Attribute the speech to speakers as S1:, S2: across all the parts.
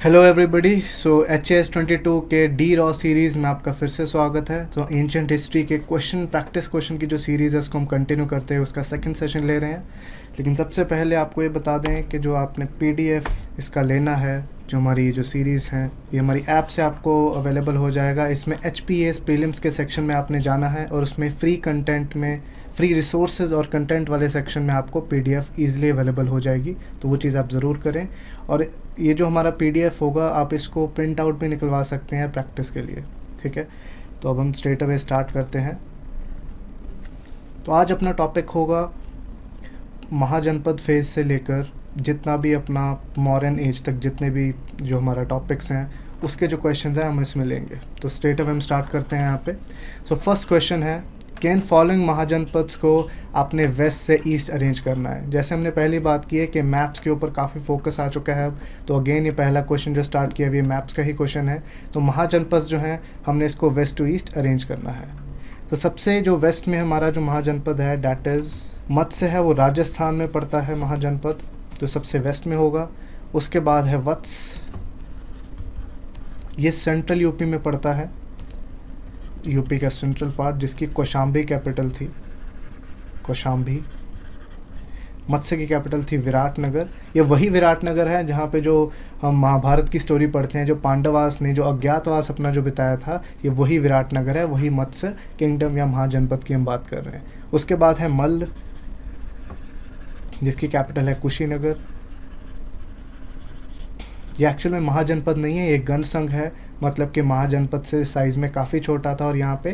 S1: Hello everybody. HS22 के D raw series में आपका फिर से स्वागत है। तो एंशियंट हिस्ट्री के प्रैक्टिस क्वेश्चन की जो सीरीज़ है उसको हम कंटिन्यू करते हैं, उसका सेकंड सेशन ले रहे हैं। लेकिन सबसे पहले आपको ये बता दें कि जो आपने PDF इसका लेना है, जो हमारी जो सीरीज़ हैं ये हमारी ऐप से आपको अवेलेबल हो जाएगा। इसमें HPAS प्रीलिम्स के सेक्शन में आपने जाना है और उसमें फ्री कंटेंट में फ्री रिसोर्सेज और कंटेंट वाले सेक्शन में आपको PDF ईज़िली अवेलेबल हो जाएगी, तो वो चीज़ आप ज़रूर करें। और ये जो हमारा PDF होगा आप इसको प्रिंट आउट भी निकलवा सकते हैं प्रैक्टिस के लिए, ठीक है। तो अब हम स्ट्रेट अवे स्टार्ट करते हैं। तो आज अपना टॉपिक होगा महाजनपद फेज़ से लेकर जितना भी अपना मॉडर्न एज तक जितने भी जो हमारा टॉपिक्स हैं उसके जो क्वेश्चंस हैं हम इसमें लेंगे। तो स्ट्रेट अवे हम स्टार्ट करते हैं यहाँ पे। सो फर्स्ट क्वेश्चन है, किन फॉलोइंग महाजनपद्स को आपने वेस्ट से ईस्ट अरेंज करना है। जैसे हमने पहली बात की है कि मैप्स के ऊपर काफ़ी फोकस आ चुका है अब, तो अगेन ये पहला क्वेश्चन जो स्टार्ट किया अभी मैप्स का ही क्वेश्चन है। तो महाजनपद जो हैं हमने इसको वेस्ट टू ईस्ट अरेंज करना है। तो सबसे जो वेस्ट में हमारा जो महाजनपद है डैट इज़ मत्स्य है, वो राजस्थान में पड़ता है महाजनपद, तो सबसे वेस्ट में होगा। उसके बाद है वत्स, ये सेंट्रल यूपी में पड़ता है, यूपी का सेंट्रल पार्ट, जिसकी कौशाम्बी कैपिटल थी, कौशाम्बी। मत्स्य की कैपिटल थी विराटनगर। ये वही विराटनगर है जहाँ पे जो हम महाभारत की स्टोरी पढ़ते हैं, जो पांडवास ने जो अज्ञातवास अपना जो बिताया था, ये वही विराटनगर है, वही मत्स्य किंगडम या महाजनपद की हम बात कर रहे हैं। उसके बाद है मल्ल, जिसकी कैपिटल है कुशीनगर। ये एक्चुअल में महाजनपद नहीं है, ये गण संघ है, मतलब कि महाजनपद से साइज़ में काफ़ी छोटा था और यहाँ पे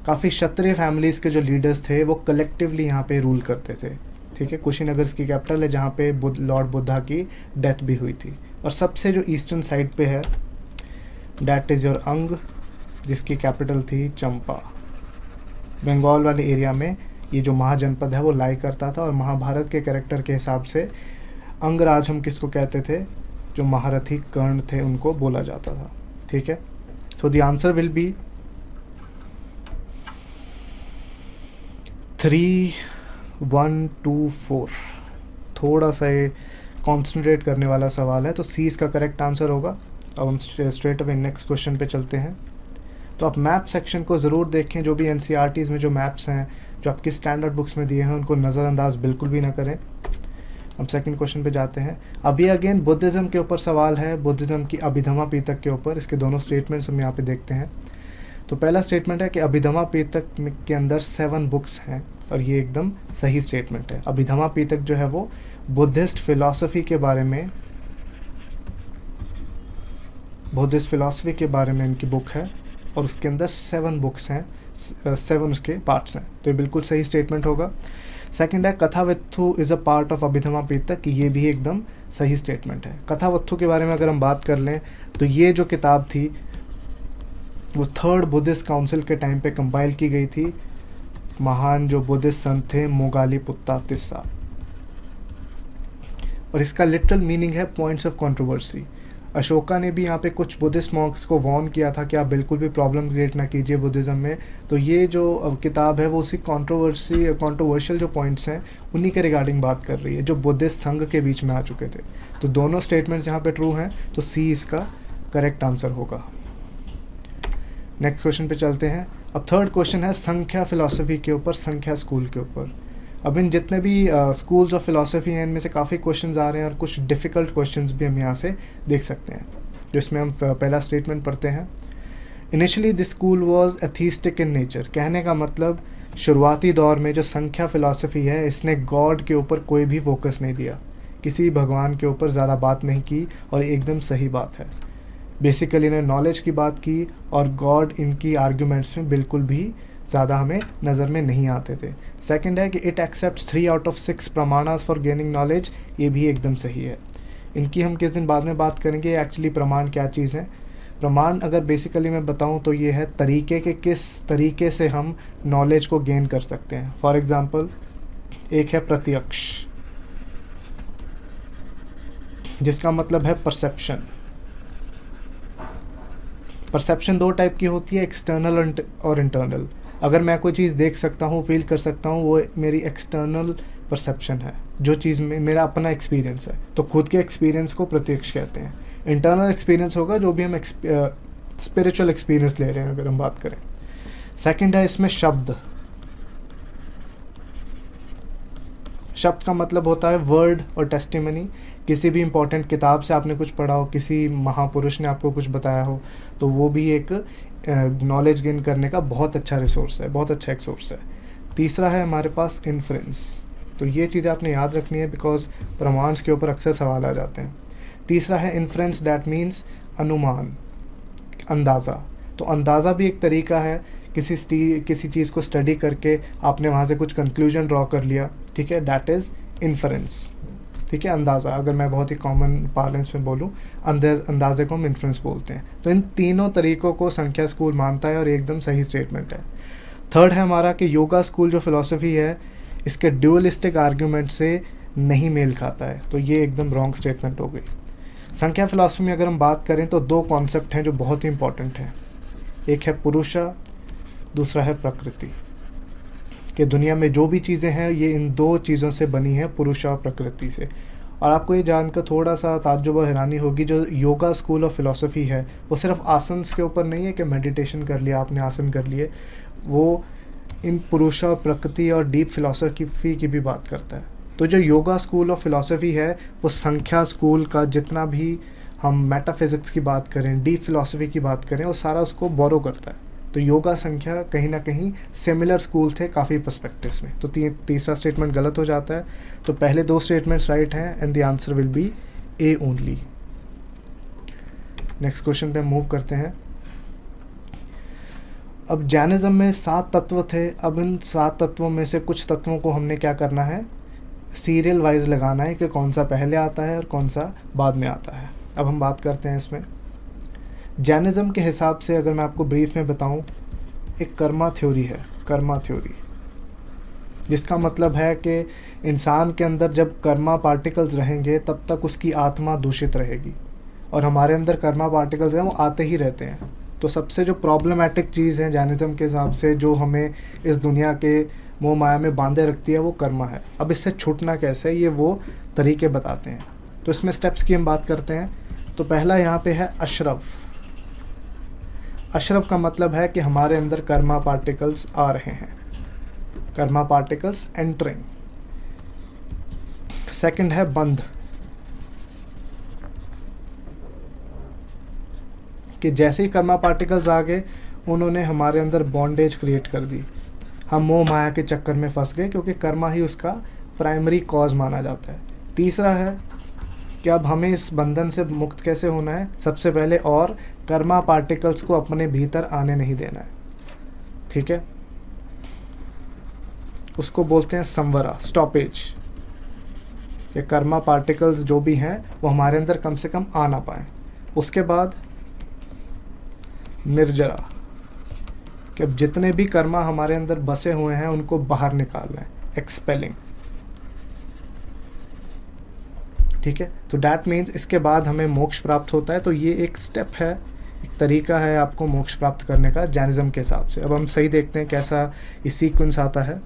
S1: काफ़ी क्षत्रिय फैमिलीज़ के जो लीडर्स थे वो कलेक्टिवली यहाँ पे रूल करते थे, ठीक है। कुशीनगर इसकी कैपिटल है जहाँ पे लॉर्ड बुद्धा की डेथ भी हुई थी। और सबसे जो ईस्टर्न साइड पे है डैट इज़ योर अंग, जिसकी कैपिटल थी चंपा। बंगाल वाले एरिया में ये जो महाजनपद है वो लाई करता था। और महाभारत के कैरेक्टर के हिसाब से अंगराज हम किसको कहते थे, जो महारथी कर्ण थे उनको बोला जाता था, ठीक है। So the answer will be 3, 1, 2, 4। थोड़ा सा ये कॉन्सेंट्रेट करने वाला सवाल है, तो सी इसका करेक्ट आंसर होगा। अब हम स्ट्रेट अवे नेक्स्ट क्वेश्चन पे चलते हैं। तो आप मैप सेक्शन को ज़रूर देखें, जो भी NCERTs में जो मैप्स हैं जो आपकी स्टैंडर्ड बुक्स में दिए हैं उनको नज़रअंदाज बिल्कुल भी ना करें। हम सेकंड क्वेश्चन पे जाते हैं। अभी अगेन बुद्धिज़्म के ऊपर सवाल है, बुद्धिज़्म की अभिधम्मा पिटक के ऊपर। इसके दोनों स्टेटमेंट्स हम यहाँ पे देखते हैं। तो पहला स्टेटमेंट है कि अभिधम्मा पिटक के अंदर 7 बुक्स हैं, और ये एकदम सही स्टेटमेंट है। अभिधम्मा पिटक जो है वो बुद्धिस्ट फ़िलासफ़ी के बारे में इनकी बुक है, और उसके अंदर 7 बुक्स हैं, 7 उसके पार्ट्स हैं, तो ये बिल्कुल सही स्टेटमेंट होगा। सेकंड है Kathavatthu is a part of Abhidhamma Pitaka, ये भी एकदम सही स्टेटमेंट है। कथावत्थु के बारे में अगर हम बात कर लें तो ये जो किताब थी वो 3rd बुद्धिस्ट काउंसिल के टाइम पे कंपाइल की गई थी। महान जो बुद्धिस्ट संत थे मोगालीपुत्ता तिस्सा, और इसका लिटरल मीनिंग है पॉइंट्स ऑफ कंट्रोवर्सी। अशोका ने भी यहाँ पे कुछ बुद्धिस्ट मॉन्क्स को वार्न किया था कि आप बिल्कुल भी प्रॉब्लम क्रिएट ना कीजिए बुद्धिज़्म में। तो ये जो किताब है वो उसी कंट्रोवर्शियल जो पॉइंट्स हैं उन्हीं के रिगार्डिंग बात कर रही है, जो बुद्धिस्ट संघ के बीच में आ चुके थे। तो दोनों स्टेटमेंट्स यहाँ पे ट्रू हैं, तो सी इसका करेक्ट आंसर होगा। नेक्स्ट क्वेश्चन पे चलते हैं। अब थर्ड क्वेश्चन है संख्या फिलॉसफी के ऊपर, संख्या स्कूल के ऊपर। अब इन जितने भी स्कूल्स ऑफ फिलॉसफी हैं इनमें से काफ़ी क्वेश्चंस आ रहे हैं, और कुछ डिफ़िकल्ट क्वेश्चंस भी हम यहाँ से देख सकते हैं, जिसमें हम पहला स्टेटमेंट पढ़ते हैं। Initially this school was atheistic in nature. कहने का मतलब शुरुआती दौर में जो संख्या फिलॉसफी है इसने गॉड के ऊपर कोई भी फोकस नहीं दिया, किसी भगवान के ऊपर ज़्यादा बात नहीं की, और एकदम सही बात है। बेसिकली इन्हें नॉलेज की बात की, और गॉड इनकी आर्ग्यूमेंट्स में बिल्कुल भी ज़्यादा हमें नज़र में नहीं आते थे। सेकंड है कि it accepts 3 out of 6 pramanas for gaining knowledge, ये भी एकदम सही है। इनकी हम किस दिन बाद में बात करेंगे एक्चुअली प्रमाण क्या चीज़ है। प्रमाण अगर बेसिकली मैं बताऊं तो ये है तरीके के किस तरीके से हम नॉलेज को गेन कर सकते हैं। फॉर एग्ज़ाम्पल एक है प्रत्यक्ष, जिसका मतलब है परसेप्शन। परसेप्शन 2 टाइप की होती है, एक्सटर्नल और इंटरनल। अगर मैं कोई चीज़ देख सकता हूँ, फील कर सकता हूँ, वो मेरी एक्सटर्नल परसेप्शन है, जो चीज़ में मेरा अपना एक्सपीरियंस है, तो खुद के एक्सपीरियंस को प्रत्यक्ष कहते हैं। इंटरनल एक्सपीरियंस होगा जो भी हम स्पिरिचुअल एक्सपीरियंस ले रहे हैं अगर हम बात करें। सेकंड है इसमें शब्द। शब्द का मतलब होता है वर्ड और टेस्टिमनी। किसी भी इम्पोर्टेंट किताब से आपने कुछ पढ़ा हो, किसी महापुरुष ने आपको कुछ बताया हो, तो वो भी एक नॉलेज गेन करने का बहुत अच्छा रिसोर्स है, बहुत अच्छा एक सोर्स है। तीसरा है हमारे पास इन्फ्रेंस। तो ये चीज़ें आपने याद रखनी है बिकॉज प्रमाण्स के ऊपर अक्सर सवाल आ जाते हैं। तीसरा है इन्फ्रेंस, दैट मीन्स अनुमान, अंदाज़ा। तो अंदाज़ा भी एक तरीका है, किसी चीज़ को स्टडी करके आपने वहाँ से कुछ कंक्लूजन ड्रॉ कर लिया, ठीक है, दैट इज़ इन्फ्रेंस, ठीक है, अंदाज़ा। अगर मैं बहुत ही कॉमन पार्लेंस में बोलूँ, अंदाज़े को हम इन्फ्रेंस बोलते हैं। तो इन तीनों तरीक़ों को संख्या स्कूल मानता है और एकदम सही स्टेटमेंट है। थर्ड है हमारा कि योगा स्कूल जो फ़िलॉसफी है इसके ड्यूअलिस्टिक आर्ग्यूमेंट से नहीं मेल खाता है, तो ये एकदम रॉन्ग स्टेटमेंट हो गई। संख्या फ़िलॉसफी में अगर हम बात करें तो दो कॉन्सेप्ट हैं जो बहुत ही इंपॉर्टेंट हैं। एक है पुरुषा, दूसरा है प्रकृति। कि दुनिया में जो भी चीज़ें हैं ये इन दो चीज़ों से बनी है, पुरुष और प्रकृति से। और आपको ये जानकर थोड़ा सा ताज्जुब और हैरानी होगी, जो योगा स्कूल ऑफ फिलॉसफी है वो सिर्फ आसन्स के ऊपर नहीं है कि मेडिटेशन कर लिया आपने, आसन कर लिए, वो इन पुरुष और प्रकृति और डीप फिलॉसफी की भी बात करता है। तो जो योगा स्कूल ऑफ फिलॉसफी है वो संख्या स्कूल का जितना भी हम मेटाफिज़िक्स की बात करें, डीप फिलॉसफी की बात करें, वो सारा उसको बोरो करता है। तो योगा संख्या कहीं ना कहीं सिमिलर स्कूल थे काफ़ी पर्सपेक्टिव्स में। तो तीसरा स्टेटमेंट गलत हो जाता है। तो पहले दो स्टेटमेंट्स राइट हैं and the answer will be A only. Next question पे मूव करते हैं। अब जैनिज्म में 7 तत्व थे। अब इन 7 तत्वों में से कुछ तत्वों को हमने क्या करना है, सीरियल वाइज लगाना है कि कौन सा पहले आता है और कौन सा बाद में आता है। अब हम बात करते हैं इसमें। जैनिज्म के हिसाब से अगर मैं आपको ब्रीफ में बताऊं, एक कर्मा थ्योरी है, कर्मा थ्योरी, जिसका मतलब है कि इंसान के अंदर जब कर्मा पार्टिकल्स रहेंगे तब तक उसकी आत्मा दूषित रहेगी, और हमारे अंदर कर्मा पार्टिकल्स हैं वो आते ही रहते हैं। तो सबसे जो प्रॉब्लमेटिक चीज़ है जैनिज्म के हिसाब से, जो हमें इस दुनिया के मोह माया में बांधे रखती है, वो कर्मा है। अब इससे छूटना कैसे, ये वो तरीके बताते हैं। तो इसमें स्टेप्स की हम बात करते हैं। तो पहला यहाँ पे है अशरफ। अशरफ का मतलब है कि हमारे अंदर कर्मा पार्टिकल्स आ रहे हैं, कर्मा पार्टिकल्स एंटरिंग। सेकंड है बंध, कि जैसे ही कर्मा पार्टिकल्स आ गए उन्होंने हमारे अंदर बॉन्डेज क्रिएट कर दी, हम मोह माया के चक्कर में फंस गए, क्योंकि कर्मा ही उसका प्राइमरी कॉज माना जाता है। तीसरा है कि अब हमें इस बंधन से मुक्त कैसे होना है। सबसे पहले और कर्मा पार्टिकल्स को अपने भीतर आने नहीं देना है, ठीक है, उसको बोलते हैं संवरा, स्टॉपेज। ये कर्मा पार्टिकल्स जो भी हैं वो हमारे अंदर कम से कम आ ना पाए। उसके बाद निर्जरा, कि अब जितने भी कर्मा हमारे अंदर बसे हुए हैं उनको बाहर निकालना है, एक्सपेलिंग, ठीक है। तो डैट मीन्स इसके बाद हमें मोक्ष प्राप्त होता है। तो ये एक स्टेप है, एक तरीका है आपको मोक्ष प्राप्त करने का जैनिज्म के हिसाब से। अब हम सही देखते हैं कैसा ये सीक्वेंस आता है।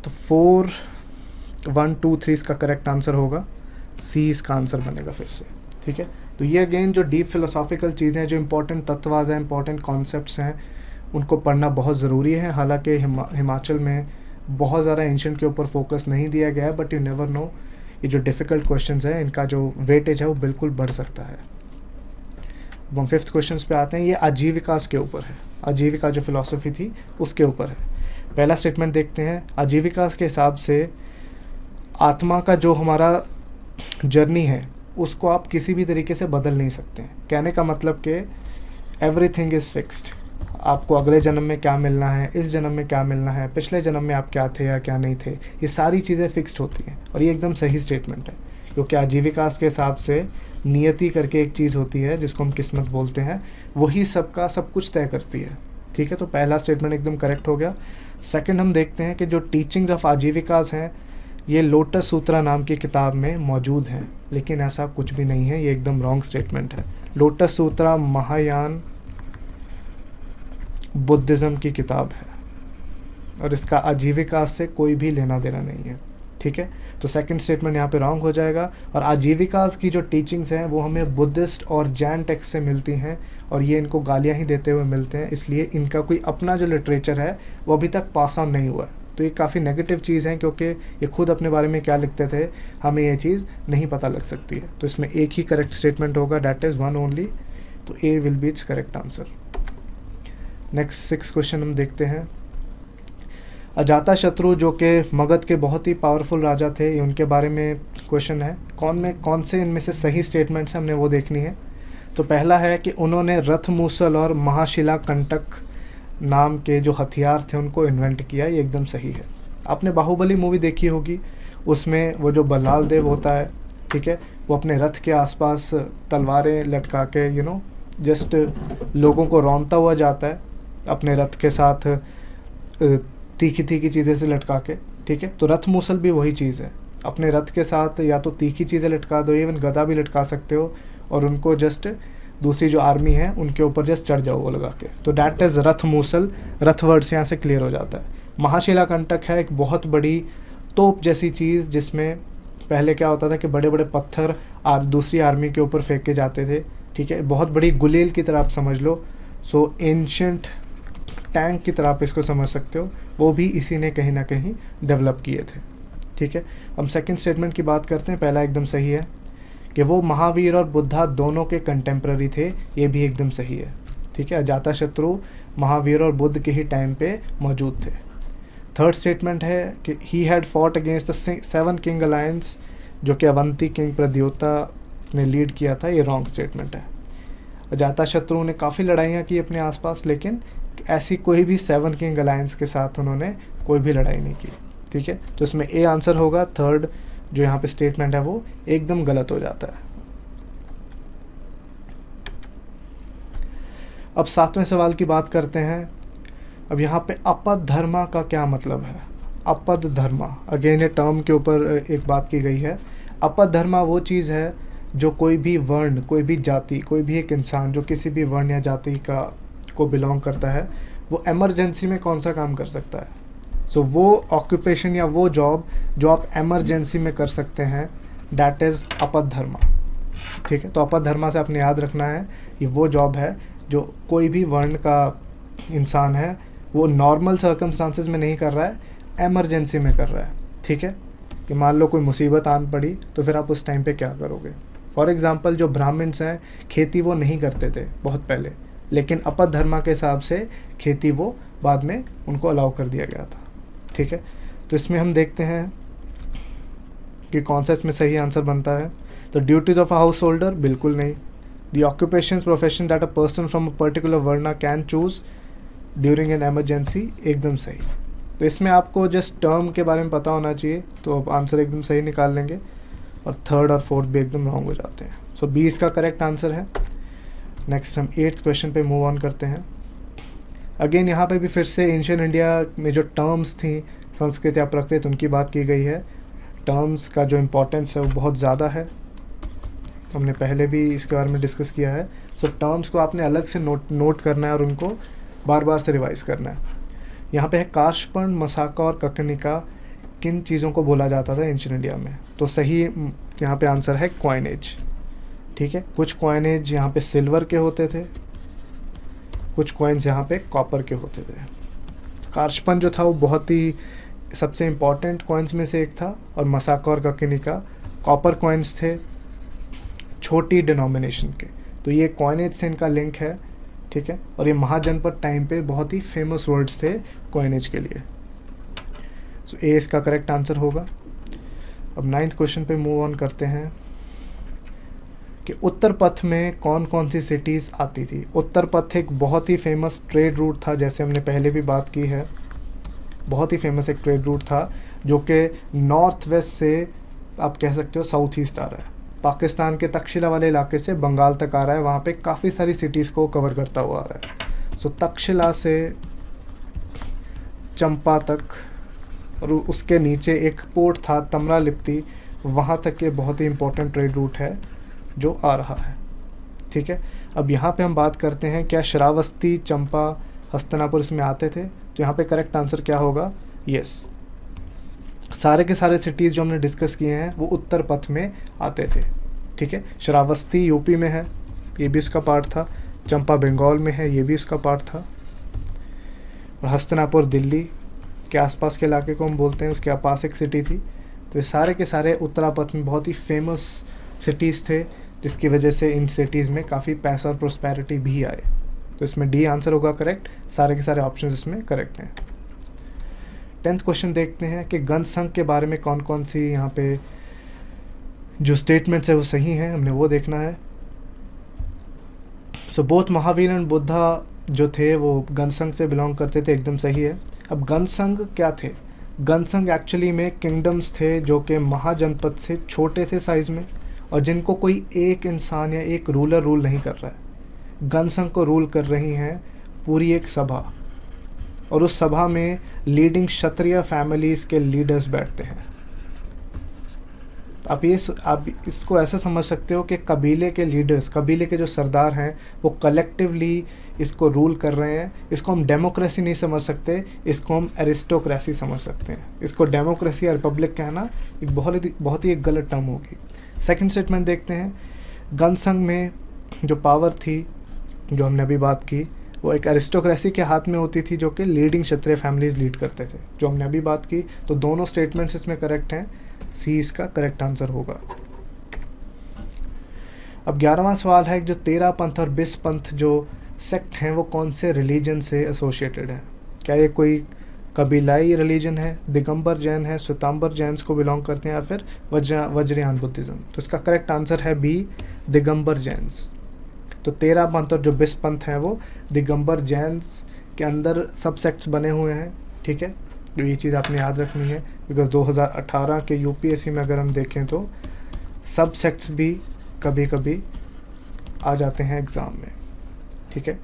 S1: तो 4 1 2 3 इसका करेक्ट आंसर होगा, सी इसका आंसर बनेगा फिर से, ठीक है। तो ये अगेन जो डीप फिलोसॉफिकल चीज़ें हैं, जो इंपॉर्टेंट तत्वाज़ हैं, इंपॉर्टेंट कॉन्सेप्ट्स हैं, उनको पढ़ना बहुत ज़रूरी है। हालांकि हिमाचल में बहुत ज़्यादा एंशिएंट के ऊपर फोकस नहीं दिया गया है, बट यू नेवर नो, ये जो डिफ़िकल्ट क्वेश्चंस हैं इनका जो वेटेज है वो बिल्कुल बढ़ सकता है। अब हम 5th क्वेश्चन पे आते हैं। ये आजीविकास के ऊपर है, आजीविका जो फिलॉसफी थी उसके ऊपर है। पहला स्टेटमेंट देखते हैं। आजीविकास के हिसाब से आत्मा का जो हमारा जर्नी है उसको आप किसी भी तरीके से बदल नहीं सकते हैं। कहने का मतलब कि एवरीथिंग इज़ फिक्स्ड। आपको अगले जन्म में क्या मिलना है, इस जन्म में क्या मिलना है, पिछले जन्म में आप क्या थे या क्या नहीं थे, ये सारी चीज़ें फिक्स्ड होती हैं। और ये एकदम सही स्टेटमेंट है, क्योंकि आजीविकास के हिसाब से नियति करके एक चीज़ होती है जिसको हम किस्मत बोलते हैं, वही सबका सब कुछ तय करती है, ठीक है। तो पहला स्टेटमेंट एकदम करेक्ट हो गया। सेकंड हम देखते हैं कि जो टीचिंग्स ऑफ आजीविकास हैं ये लोटस सूत्रा नाम की किताब में मौजूद हैं, लेकिन ऐसा कुछ भी नहीं है, ये एकदम रॉन्ग स्टेटमेंट है। लोटस सूत्रा महायान बुद्धिज़्म की किताब है और इसका आजीविका से कोई भी लेना देना नहीं है। ठीक है, तो सेकंड स्टेटमेंट यहाँ पे रॉन्ग हो जाएगा। और आजीविकास की जो टीचिंग्स हैं वो हमें बुद्धिस्ट और जैन टेक्स्ट से मिलती हैं, और ये इनको गालियाँ ही देते हुए मिलते हैं, इसलिए इनका कोई अपना जो लिटरेचर है वो अभी तक पास ऑन नहीं हुआ है। तो ये काफ़ी नेगेटिव चीज़ है, क्योंकि ये खुद अपने बारे में क्या लिखते थे हमें ये चीज़ नहीं पता लग सकती है। तो इसमें एक ही करेक्ट स्टेटमेंट होगा, डैट इज़ वन ओनली, तो A will be its correct answer. Next 6 question हम देखते हैं। अजातशत्रु जो कि मगध के बहुत ही पावरफुल राजा थे, ये उनके बारे में क्वेश्चन है। कौन से इनमें से सही स्टेटमेंट्स हैं हमने वो देखनी है। तो पहला है कि उन्होंने रथ मूसल और महाशिला कंटक नाम के जो हथियार थे उनको इन्वेंट किया, ये एकदम सही है। आपने बाहुबली मूवी देखी होगी, उसमें वो जो बल्लाल देव होता है, ठीक है, वो अपने रथ के आसपास तलवारें लटका के जस्ट लोगों को रौंदता हुआ जाता है अपने रथ के साथ तीखी तीखी चीज़ें से लटका के, ठीक है। तो रथ मूसल भी वही चीज़ है, अपने रथ के साथ या तो तीखी चीज़ें लटका दो, इवन गदा भी लटका सकते हो, और उनको जस्ट दूसरी जो आर्मी है उनके ऊपर जस्ट चढ़ जाओ वो लगा के। तो डैट इज़ रथ मूसल, रथ वर्ड से यहाँ से क्लियर हो जाता है। महाशिला कंटक है एक बहुत बड़ी तोप जैसी चीज़, जिसमें पहले क्या होता था कि बड़े बड़े पत्थर दूसरी आर्मी के ऊपर फेंके जाते थे, ठीक है, बहुत बड़ी गुलेल की तरह आप समझ लो। सो एंशियंट टैंक की तरह आप इसको समझ सकते हो, वो भी इसी ने कहीं ना कहीं डेवलप किए थे, ठीक है। हम सेकंड स्टेटमेंट की बात करते हैं। पहला एकदम सही है कि वो महावीर और बुद्धा दोनों के कंटेम्प्रेरी थे, ये भी एकदम सही है, ठीक है। अजातशत्रु महावीर और बुद्ध के ही टाइम पे मौजूद थे। थर्ड स्टेटमेंट है कि he had fought against the 7 king alliance, जो कि अवंती किंग प्रद्योता ने लीड किया था, ये रॉन्ग स्टेटमेंट है। अजातशत्रु ने काफ़ी लड़ाइयाँ की अपने आसपास, लेकिन ऐसी कोई भी 7 किंग अलायंस के साथ उन्होंने कोई भी लड़ाई नहीं की, ठीक है। तो इसमें ए आंसर होगा। थर्ड जो यहाँ पे स्टेटमेंट है वो एकदम गलत हो जाता है। अब 7वें सवाल की बात करते हैं। अब यहाँ पे अपद धर्मा का क्या मतलब है? अपद धर्मा, अगेन ये टर्म के ऊपर एक बात की गई है। अपद धर्मा वो चीज़ है जो कोई भी वर्ण, कोई भी जाति, कोई भी एक इंसान जो किसी भी वर्ण या जाति को बिलोंग करता है, वो एमरजेंसी में कौन सा काम कर सकता है। सो वो ऑक्यूपेशन या वो जॉब जो आप एमरजेंसी में कर सकते हैं, दैट इज़ अपद धर्मा, ठीक है। तो अपद धर्मा से आपने याद रखना है, ये वो जॉब है जो कोई भी वर्ण का इंसान है वो नॉर्मल सर्कमस्टांसिस में नहीं कर रहा है, एमरजेंसी में कर रहा है, ठीक है। कि मान लो कोई मुसीबत आन पड़ी तो फिर आप उस टाइम पे क्या करोगे। फॉर एग्ज़ाम्पल जो ब्राह्मण्स हैं, खेती वो नहीं करते थे बहुत पहले, लेकिन अपद धर्मा के हिसाब से खेती वो बाद में उनको अलाउ कर दिया गया था, ठीक है। तो इसमें हम देखते हैं कि कौन सा इसमें सही आंसर बनता है। तो duties of a householder, बिल्कुल नहीं। The occupations profession that a person from a particular varna can choose during an emergency, एकदम सही। तो इसमें आपको जस्ट टर्म के बारे में पता होना चाहिए, तो आप आंसर एकदम सही निकाल लेंगे, और थर्ड और फोर्थ भी एकदम रॉन्ग हो जाते हैं। सो 20 का करेक्ट आंसर है। नेक्स्ट हम 8th क्वेश्चन पे मूव ऑन करते हैं। अगेन यहाँ पे भी फिर से एंशिएंट इंडिया में जो टर्म्स थी, संस्कृत या प्रकृत, उनकी बात की गई है। टर्म्स का जो इम्पोर्टेंस है वो बहुत ज़्यादा है, हमने पहले भी इसके बारे में डिस्कस किया है। सो टर्म्स को आपने अलग से नोट करना है और उनको बार बार से रिवाइज करना है। यहाँ पे है कार्षपर्ण, मसाका और ककनिका, किन चीज़ों को बोला जाता था एंशिएंट इंडिया में। तो सही यहाँ पे आंसर है कॉइनेज, ठीक है। कुछ कॉइनेज यहाँ पे सिल्वर के होते थे, कुछ कॉइन्स यहाँ पे कॉपर के होते थे। कार्षपर्ण जो था वो बहुत ही सबसे इम्पॉर्टेंट कॉइन्स में से एक था, और मसाका और ककनिका कॉपर कॉइन्स थे, छोटी डिनोमिनेशन के। तो ये कॉइनेज से इनका लिंक है, ठीक है। और ये महाजनपद टाइम पे बहुत ही फेमस वर्ड्स थे कॉइनेज के लिए। सो ए इसका करेक्ट आंसर होगा। अब 9th क्वेश्चन पे मूव ऑन करते हैं कि उत्तर पथ में कौन कौन सी सिटीज़ आती थी। उत्तर पथ एक बहुत ही फेमस ट्रेड रूट था, जैसे हमने पहले भी बात की है, बहुत ही फेमस एक ट्रेड रूट था जो कि नॉर्थ वेस्ट से आप कह सकते हो साउथ ईस्ट आ रहा है, पाकिस्तान के तक्षशिला वाले इलाके से बंगाल तक आ रहा है, वहाँ पे काफ़ी सारी सिटीज़ को कवर करता हुआ आ रहा है। सो तक्षशिला से चंपा तक, और उसके नीचे एक पोर्ट था तमरालिप्ति, वहाँ तक ये बहुत ही इंपॉर्टेंट ट्रेड रूट है जो आ रहा है, ठीक है। अब यहाँ पे हम बात करते हैं क्या श्रावस्ती, चंपा, हस्तिनापुर इसमें आते थे। तो यहाँ पे करेक्ट आंसर क्या होगा? यस, सारे के सारे सिटीज़ जो हमने डिस्कस किए हैं वो उत्तर पथ में आते थे, ठीक है। श्रावस्ती यूपी में है, ये भी उसका पार्ट था। चंपा बंगाल में है, ये भी उसका पार्ट था। और हस्तिनापुर दिल्ली के आसपास के इलाके को हम बोलते हैं, उसके पास एक सिटी थी। तो ये सारे के सारे उत्तरापथ में बहुत ही फेमस सिटीज़ थे, जिसकी वजह से इन सिटीज़ में काफ़ी पैसा और प्रोस्पेरिटी भी आए। तो इसमें डी आंसर होगा करेक्ट, सारे के सारे ऑप्शन इसमें करेक्ट हैं। 10th क्वेश्चन देखते हैं कि गण संघ के बारे में कौन कौन सी यहाँ पे जो स्टेटमेंट्स है वो सही हैं, हमने वो देखना है। So both Mahavir and Buddha जो थे वो गण संघ से बिलोंग करते थे, एकदम सही है। अब गण संघ क्या थे? गण संघ एक्चुअली में किंगडम्स थे जो कि महाजनपद से छोटे थे साइज़ में, और जिनको कोई एक इंसान या एक रूलर रूल नहीं कर रहा है। गण संघ को रूल कर रही हैं पूरी एक सभा, और उस सभा में लीडिंग क्षत्रिय फैमिलीज़ के लीडर्स बैठते हैं। आप इसको ऐसा समझ सकते हो कि कबीले के लीडर्स, कबीले के जो सरदार हैं, वो कलेक्टिवली इसको रूल कर रहे हैं। इसको हम डेमोक्रेसी नहीं समझ सकते, इसको हम एरिस्टोक्रेसी समझ सकते हैं। इसको डेमोक्रेसी या रिपब्लिक कहना एक बहुत ही एक गलत टर्म होगी। सेकंड स्टेटमेंट देखते हैं। गण संघ में जो पावर थी, जो हमने अभी बात की, वो एक एरिस्टोक्रेसी के हाथ में होती थी, जो कि लीडिंग क्षत्रिय फैमिलीज लीड करते थे, जो हमने अभी बात की। तो दोनों स्टेटमेंट्स इसमें करेक्ट हैं, सी इसका करेक्ट आंसर होगा। अब 11वां सवाल है, जो 13 पंथ और 20 पंथ जो सेक्ट हैं वो कौन से रिलीजन से एसोसिएटेड हैं? क्या ये कोई कबीलाई रिलीजन है, दिगंबर जैन है, श्वेतांबर जैन्स को बिलोंग करते हैं, या फिर वज्रयान बुद्धिज़्म? तो इसका करेक्ट आंसर है बी, दिगंबर जैन्स। तो 13 पंथ और जो 20 पंथ हैं वो दिगंबर जैन्स के अंदर सब सेक्ट्स बने हुए हैं, ठीक है। तो ये चीज़ आपने याद रखनी है, बिकॉज 2018 के यूपीएससी में अगर हम देखें तो सब सेक्ट्स भी कभी कभी आ जाते हैं एग्ज़ाम में, ठीक है।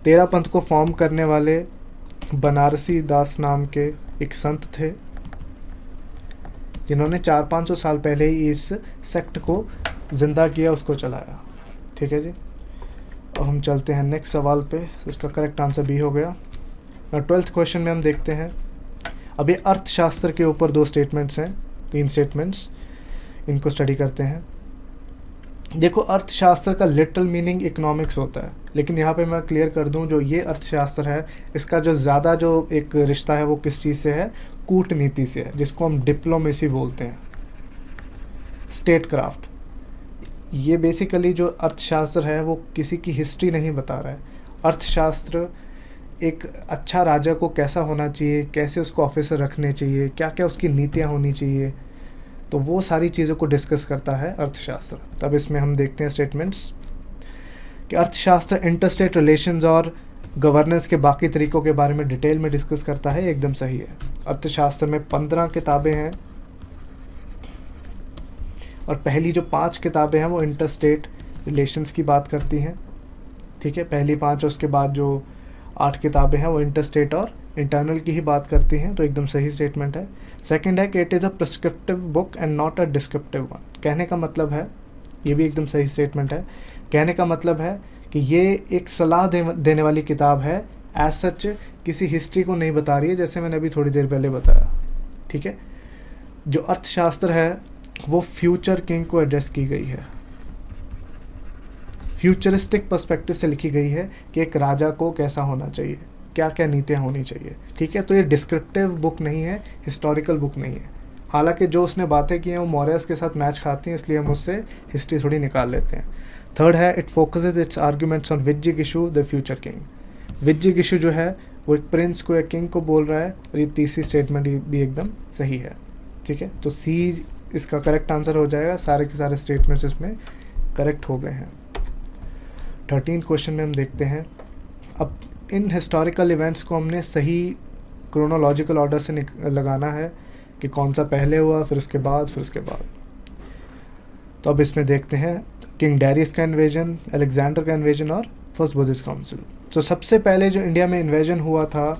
S1: 13 पंथ को फॉर्म करने वाले बनारसी दास नाम के एक संत थे, जिन्होंने 400-500 साल पहले ही इस सेक्ट को ज़िंदा किया, उसको चलाया, ठीक है जी। और हम चलते हैं नेक्स्ट सवाल पे। इसका करेक्ट आंसर बी हो गया। और 12th क्वेश्चन में हम देखते हैं, अभी अर्थशास्त्र के ऊपर 2 स्टेटमेंट्स हैं, 3 स्टेटमेंट्स, इनको स्टडी करते हैं। देखो, अर्थशास्त्र का लिटरल मीनिंग इकोनॉमिक्स होता है, लेकिन यहाँ पे मैं क्लियर कर दूँ, जो ये अर्थशास्त्र है इसका जो ज़्यादा जो एक रिश्ता है वो किस चीज़ से है? कूटनीति से है, जिसको हम डिप्लोमेसी बोलते हैं, स्टेट क्राफ्ट। ये बेसिकली जो अर्थशास्त्र है वो किसी की हिस्ट्री नहीं बता रहा है। अर्थशास्त्र एक अच्छा राजा को कैसा होना चाहिए, कैसे उसको ऑफिसर रखने चाहिए, क्या क्या उसकी नीतियाँ होनी चाहिए, तो वो सारी चीज़ों को डिस्कस करता है अर्थशास्त्र। तब इसमें हम देखते हैं स्टेटमेंट्स कि अर्थशास्त्र इंटरस्टेट रिलेशंस और गवर्नेंस के बाकी तरीक़ों के बारे में डिटेल में डिस्कस करता है, एकदम सही है। अर्थशास्त्र में 15 किताबें हैं, और पहली जो 5 किताबें हैं वो इंटरस्टेट रिलेशंस की बात करती हैं, ठीक है, पहली 5। उसके बाद जो 8 किताबें हैं वो इंटरस्टेट और इंटरनल की ही बात करती हैं, तो एकदम सही स्टेटमेंट है। सेकंड है कि it is a prescriptive book and not a descriptive one. कहने का मतलब है, ये भी एकदम सही स्टेटमेंट है, कहने का मतलब है कि ये एक सलाह देने वाली किताब है, एज सच किसी हिस्ट्री को नहीं बता रही है, जैसे मैंने अभी थोड़ी देर पहले बताया, ठीक है। जो अर्थशास्त्र है वो फ्यूचर किंग को एड्रेस की गई है, फ्यूचरिस्टिक पर्सपेक्टिव से लिखी गई है कि एक राजा को कैसा होना चाहिए, क्या क्या नीतियाँ होनी चाहिए, ठीक है। तो ये डिस्क्रिप्टिव बुक नहीं है, हिस्टोरिकल बुक नहीं है। हालांकि जो उसने बातें की हैं वो मौर्यस के साथ मैच खाती हैं, इसलिए हम उससे हिस्ट्री थोड़ी निकाल लेते हैं। थर्ड है, it focuses its arguments on विज्जिगिशु द फ्यूचर किंग। विज्जिगिशु जो है वो एक प्रिंस को या किंग को बोल रहा है, और ये तीसरी स्टेटमेंट भी एकदम सही है, ठीक है। तो सी इसका करेक्ट आंसर हो जाएगा, सारे के सारे स्टेटमेंट्स इसमें करेक्ट हो गए हैं। 13th क्वेश्चन में हम देखते हैं, अब इन हिस्टोरिकल इवेंट्स को हमने सही क्रोनोलॉजिकल ऑर्डर से लगाना है कि कौन सा पहले हुआ, फिर उसके बाद, फिर उसके बाद। तो अब इसमें देखते हैं किंग डैरियस का इन्वेजन, अलेक्जेंडर का इन्वेजन और फर्स्ट बुद्धिस्ट काउंसिल। तो सबसे पहले जो इंडिया में इन्वेजन हुआ था,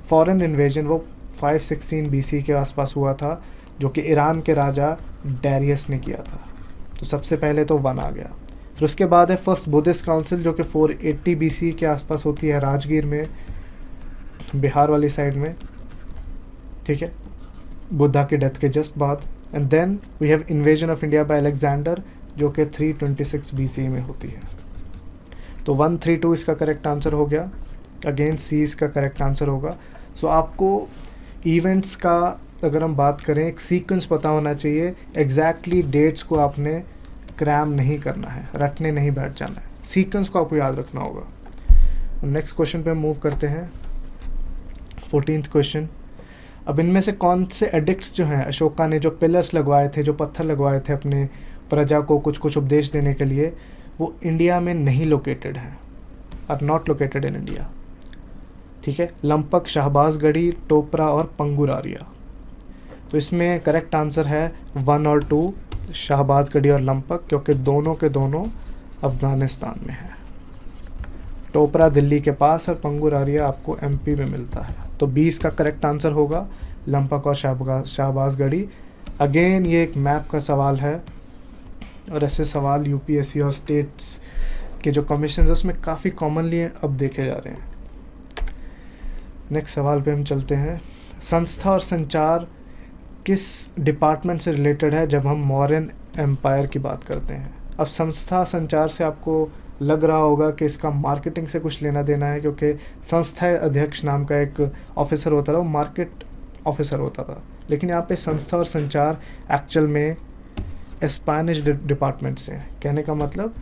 S1: फॉरेन इन्वेजन, वो 516 BC के आसपास हुआ था, जो कि ईरान के राजा डैरियस ने किया था। तो सबसे पहले तो 1 आ गया। फिर उसके बाद है फर्स्ट बुद्धिस्ट काउंसिल, जो कि 480 BC के आसपास होती है, राजगीर में, बिहार वाली साइड में, ठीक है। बुद्धा की डेथ के जस्ट बाद। And then we have invasion of India by Alexander जो कि 326 BC में होती है। तो 132 इसका करेक्ट आंसर हो गया। अगेन सी इसका करेक्ट आंसर होगा। सो आपको इवेंट्स का अगर हम बात करें एक सीक्वेंस पता होना चाहिए, एग्जैक्टली डेट्स को आपने क्रैम नहीं करना है, रटने नहीं बैठ जाना है, सीक्वेंस को आपको याद रखना होगा। नेक्स्ट क्वेश्चन पे मूव करते हैं, 14th क्वेश्चन। अब इनमें से कौन से एडिक्ट्स जो हैं अशोका ने जो पिलर्स लगवाए थे, जो पत्थर लगवाए थे अपने प्रजा को कुछ कुछ उपदेश देने के लिए, वो इंडिया में नहीं लोकेटेड हैं, are not located in India. ठीक है, लंपक, शाहबाजगढ़ी, टोपरा और पंगुरारिया। तो इसमें करेक्ट आंसर है 1 और 2, शाहबाजगढ़ी और लंपक, क्योंकि दोनों के दोनों अफ़गानिस्तान में है। टोपरा दिल्ली के पास और पंगुरारिया आपको MP में मिलता है। तो 20 का करेक्ट आंसर होगा लंपक और शाहबाजगढ़ी। अगेन ये एक मैप का सवाल है और ऐसे सवाल UPSC और स्टेट्स के जो कमीशन है उसमें काफ़ी कॉमनली अब देखे जा रहे हैं। नेक्स्ट सवाल पे हम चलते हैं। संस्था और संचार किस डिपार्टमेंट से रिलेटेड है जब हम मौर्यन एम्पायर की बात करते हैं? अब संस्था संचार से आपको लग रहा होगा कि इसका मार्केटिंग से कुछ लेना देना है, क्योंकि संस्था अध्यक्ष नाम का एक ऑफिसर होता था, वो मार्केट ऑफिसर होता था। लेकिन यहाँ पे संस्था और संचार एक्चुअल में एस्पाइनेज डिपार्टमेंट से है। कहने का मतलब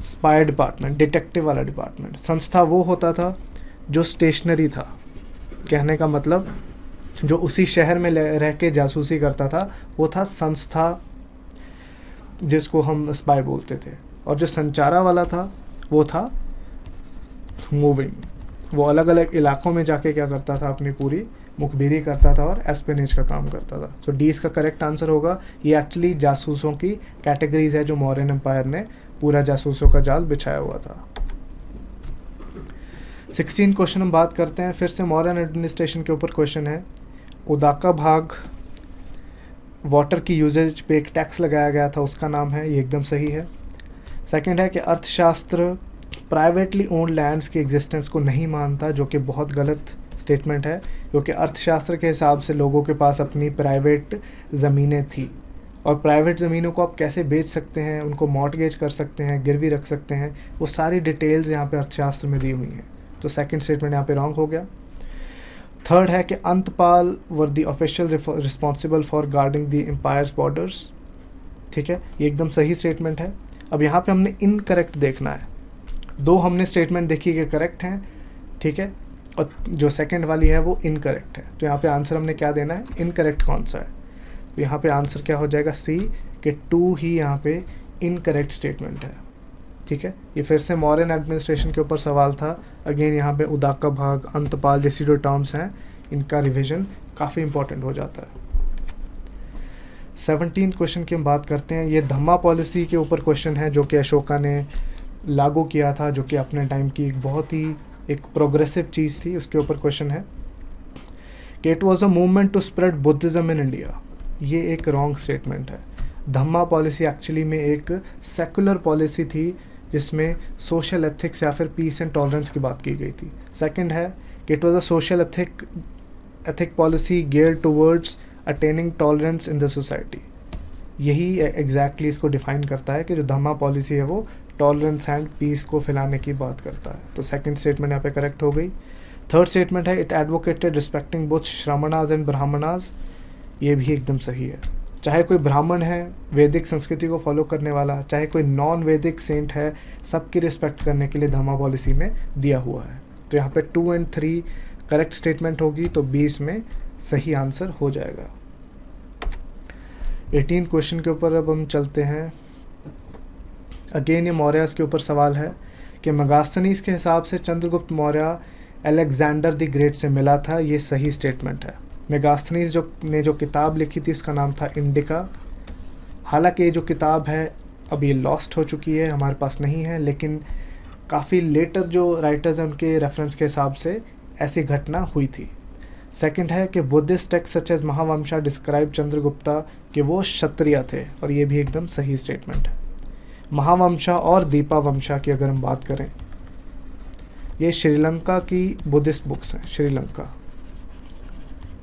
S1: स्पाई डिपार्टमेंट, डिटेक्टिव वाला डिपार्टमेंट। संस्था वो होता था जो स्टेशनरी था, कहने का मतलब जो उसी शहर में रह के जासूसी करता था वो था संस्था, जिसको हम स्पाई बोलते थे। और जो संचारा वाला था वो था मूविंग, वो अलग अलग इलाकों में जाके क्या करता था, अपनी पूरी मुखबिरी करता था और एस्पेनेज का काम करता था। तो डी इसका करेक्ट आंसर होगा। ये एक्चुअली जासूसों की कैटेगरीज है जो मौर्यन एम्पायर ने पूरा जासूसों का जाल बिछाया हुआ था। 16 क्वेश्चन हम बात करते हैं, फिर से मौर्यन एडमिनिस्ट्रेशन के ऊपर क्वेश्चन है। उदाका भाग वाटर की यूजेज पे एक टैक्स लगाया गया था, उसका नाम है, ये एकदम सही है। सेकंड है कि अर्थशास्त्र प्राइवेटली ओन्ड लैंड्स की एग्जिस्टेंस को नहीं मानता, जो कि बहुत गलत स्टेटमेंट है, क्योंकि अर्थशास्त्र के हिसाब से लोगों के पास अपनी प्राइवेट ज़मीनें थी और प्राइवेट ज़मीनों को आप कैसे बेच सकते हैं, उनको मॉर्टगेज कर सकते हैं, गिरवी रख सकते हैं, वो सारी डिटेल्स यहाँ पे अर्थशास्त्र में दी हुई हैं। तो सेकंड स्टेटमेंट यहाँ पे रॉन्ग हो गया। थर्ड है कि Antapala were the official responsible for guarding the empire's borders. ठीक है, ये एकदम सही स्टेटमेंट है। अब यहाँ पे हमने इनकरेक्ट देखना है। दो हमने स्टेटमेंट देखी कि करेक्ट हैं, ठीक है, और जो सेकंड वाली है वो इनकरेक्ट है। तो यहाँ पे आंसर हमने क्या देना है, इनकरेक्ट कौन सा है। तो यहाँ पे आंसर क्या हो जाएगा, सी, कि 2 ही यहाँ पे इनकरेक्ट स्टेटमेंट है। ठीक है, ये फिर से मौर्यन एडमिनिस्ट्रेशन के ऊपर सवाल था। अगेन यहाँ पे उदाका भाग, अंतपाल जैसी जो टर्म्स हैं इनका रिविजन काफ़ी इंपॉर्टेंट हो जाता है। 17 क्वेश्चन की हम बात करते हैं। ये धम्मा पॉलिसी के ऊपर क्वेश्चन है जो कि अशोका ने लागू किया था, जो कि अपने टाइम की एक बहुत ही एक प्रोग्रेसिव चीज़ थी। उसके ऊपर क्वेश्चन है कि it was a movement to spread Buddhism in India. ये एक रॉन्ग स्टेटमेंट है। धम्मा पॉलिसी एक्चुअली में एक सेकुलर पॉलिसी थी जिसमें सोशल एथिक्स या फिर पीस एंड टॉलरेंस की बात की गई थी। सेकंड है कि it was a social ethic policy geared towards attaining tolerance in the society. यही एग्जैक्टली इसको डिफाइन करता है कि जो धम्मा पॉलिसी है वो टॉलरेंस एंड पीस को फैलाने की बात करता है। तो सेकंड स्टेटमेंट यहाँ पे करेक्ट हो गई। थर्ड स्टेटमेंट है it advocated respecting both Shramanas and Brahmanas. ये भी एकदम सही है। चाहे कोई ब्राह्मण है वैदिक संस्कृति को फॉलो करने वाला, चाहे कोई नॉन वैदिक सेंट है, सबकी रिस्पेक्ट करने के लिए धम्मा पॉलिसी में दिया हुआ है। तो यहाँ पे 2 और 3 करेक्ट स्टेटमेंट होगी, तो 20 में सही आंसर हो जाएगा। 18 क्वेश्चन के ऊपर अब हम चलते हैं। अगेन ये मौर्यास के ऊपर सवाल है कि मेगास्थनीज के हिसाब से Chandragupta Maurya Alexander the great से मिला था। ये सही स्टेटमेंट है। मेगास्थनीज ने जो किताब लिखी थी उसका नाम था इंडिका। हालांकि ये जो किताब है अब ये लॉस्ट हो चुकी है, हमारे पास नहीं है, लेकिन काफ़ी लेटर जो राइटर्स हैं उनके रेफरेंस के हिसाब से ऐसी घटना हुई थी। सेकंड है कि Buddhist text such as Mahavamsa describe Chandragupta कि वो क्षत्रिय थे, और ये भी एकदम सही स्टेटमेंट है। महावंशा और दीपावंशा की अगर हम बात करें, ये श्रीलंका की बुद्धिस्ट बुक्स हैं। श्रीलंका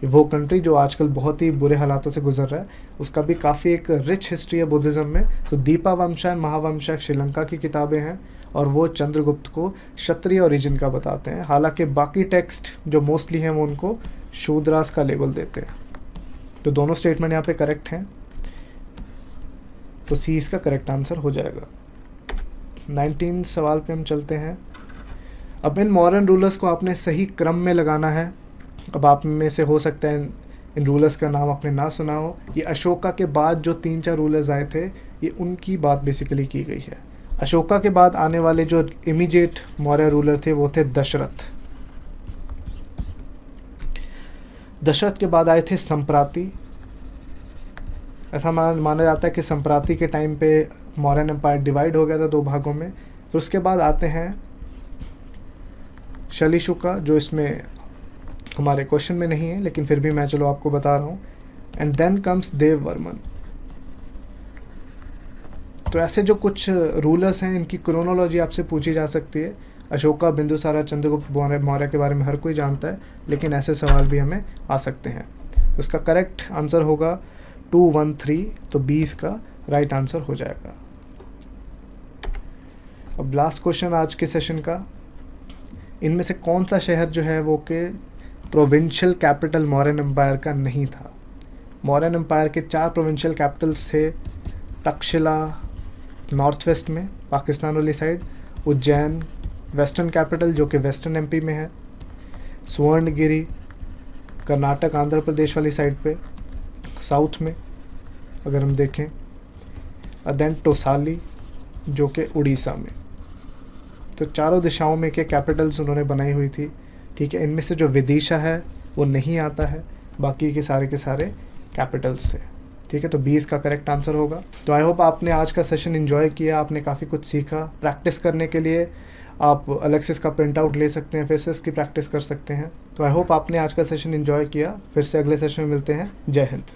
S1: वो कंट्री जो आजकल बहुत ही बुरे हालातों से गुजर रहा है, उसका भी काफ़ी एक रिच हिस्ट्री है बुद्धिज़्म में। तो दीपावंशा एंड महावंशा श्रीलंका की किताबें हैं और वो चंद्रगुप्त को क्षत्रिय ओरिजिन का बताते हैं। हालांकि बाकी टेक्स्ट जो मोस्टली हैं वो उनको शूद्रास का लेबल देते हैं। तो दोनों स्टेटमेंट यहाँ पे करेक्ट हैं, तो सी इसका करेक्ट आंसर हो जाएगा। 19 सवाल पे हम चलते हैं। अब इन मॉडर्न रूलर्स को आपने सही क्रम में लगाना है। अब आप में से हो सकता है इन रूलर्स का नाम आपने ना सुना हो। ये अशोका के बाद जो 3-4 रूलर्स आए थे, ये उनकी बात बेसिकली की गई है। अशोका के बाद आने वाले जो इमीडिएट मौर्य रूलर थे वो थे दशरथ। दशरथ के बाद आए थे संप्राति। ऐसा माना जाता है कि संप्राति के टाइम पे मौर्यन एम्पायर डिवाइड हो गया था 2 भागों में। फिर उसके बाद आते हैं शलीशुका, जो इसमें हमारे क्वेश्चन में नहीं है, लेकिन फिर भी मैं चलो आपको बता रहा हूँ। And then comes Devavarman. तो ऐसे जो कुछ रूलर्स हैं, इनकी क्रोनोलॉजी आपसे पूछी जा सकती है। अशोका, बिंदुसारा, चंद्रगुप्त मौर्य के बारे में हर कोई जानता है, लेकिन ऐसे सवाल भी हमें आ सकते हैं। उसका करेक्ट आंसर होगा 213, तो 20 का राइट आंसर हो जाएगा। अब लास्ट क्वेश्चन आज के सेशन का, इनमें से कौन सा शहर जो है वो के प्रोविंशियल कैपिटल मौर्यन एम्पायर का नहीं था। मौर्यन एम्पायर के 4 प्रोविंशियल कैपिटल्स थे। तक्षशिला नॉर्थ वेस्ट में, पाकिस्तान वाली साइड, उज्जैन वेस्टर्न कैपिटल जो कि वेस्टर्न एमपी में है, सुवर्णगिरी कर्नाटक आंध्र प्रदेश वाली साइड पे साउथ में अगर हम देखें, देन टोसाली जो कि उड़ीसा में। तो चारों दिशाओं में के कैपिटल्स उन्होंने बनाई हुई थी। ठीक है, इनमें से जो विदिशा है वो नहीं आता है, बाकी के सारे कैपिटल्स थे। ठीक है, तो 20 का करेक्ट आंसर होगा। तो आई होप आपने आज का सेशन एंजॉय किया, आपने काफ़ी कुछ सीखा। प्रैक्टिस करने के लिए आप अलेक्सिस का प्रिंट आउट ले सकते हैं, फिर से इसकी प्रैक्टिस कर सकते हैं। तो आई होप आपने आज का सेशन एंजॉय किया। फिर से अगले सेशन में मिलते हैं। जय हिंद।